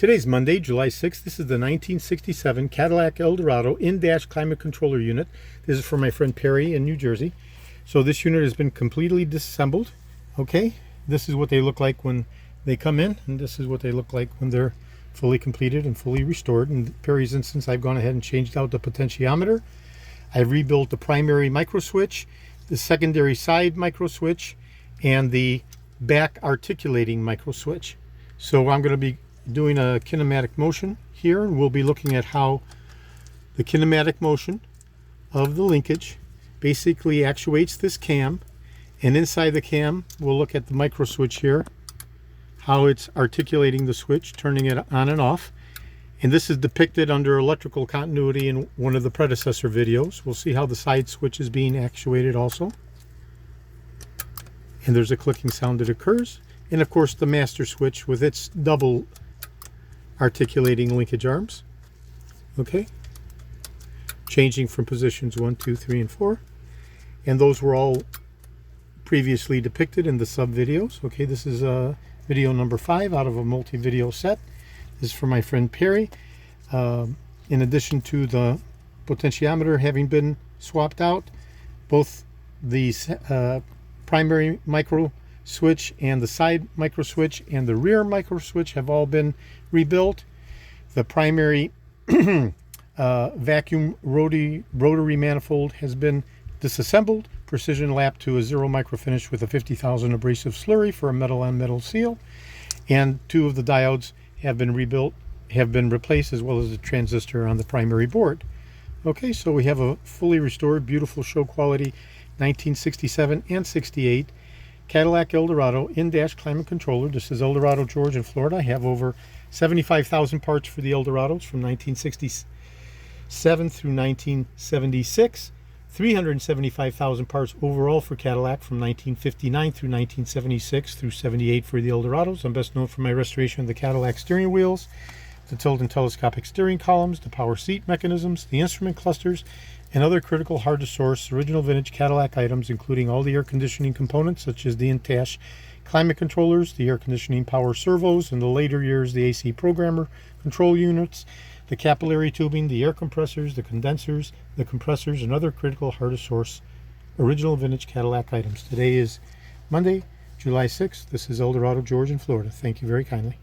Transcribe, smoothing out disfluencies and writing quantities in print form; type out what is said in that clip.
Today's Monday, July 6th. This is the 1967 Cadillac Eldorado in-dash climate controller unit. This is for my friend Perry in New Jersey. So this unit has been completely disassembled. Okay, this is what they look like when they come in, and this is what they look like when they're fully completed and fully restored. In Perry's instance, I've gone ahead and changed out the potentiometer. I've rebuilt the primary micro switch, the secondary side micro switch, and the back articulating micro switch. So I'm going to be doing a kinematic motion here, and we'll be looking at how the kinematic motion of the linkage basically actuates this cam, and inside the cam we'll look at the micro switch here, how it's articulating the switch, turning it on and off. And this is depicted under electrical continuity in one of the predecessor videos. We'll see how the side switch is being actuated also, and there's a clicking sound that occurs. And of course the master switch with its double articulating linkage arms. Okay, changing from positions 1, 2, 3, and 4, and those were all previously depicted in the sub videos. Okay, this is video number 5 out of a multi-video set. This is for my friend Perry. In addition to the potentiometer having been swapped out, both the primary micro switch and the side micro switch and the rear micro switch have all been rebuilt. The primary vacuum rotary manifold has been disassembled, precision lapped to a 0 micro finish with a 50,000 abrasive slurry for a metal on metal seal, and 2 of the diodes have been replaced, as well as the transistor on the primary board. Okay, so we have a fully restored, beautiful show quality 1967 and 68 Cadillac Eldorado in-dash climate controller. This is Eldorado, Georgia, and Florida. I have over 75,000 parts for the Eldorados from 1967 through 1976. 375,000 parts overall for Cadillac from 1959 through 1976 through 78 for the Eldorados. I'm best known for my restoration of the Cadillac steering wheels, the tilt and telescopic steering columns, the power seat mechanisms, the instrument clusters, and other critical hard-to-source original vintage Cadillac items, including all the air conditioning components such as the in-dash climate controllers, the air conditioning power servos, in the later years the AC programmer control units, the capillary tubing, the air compressors, the condensers, the compressors, and other critical hard-to-source original vintage Cadillac items. Today is Monday, July 6th. This is Eldorado, Georgia, and Florida. Thank you very kindly.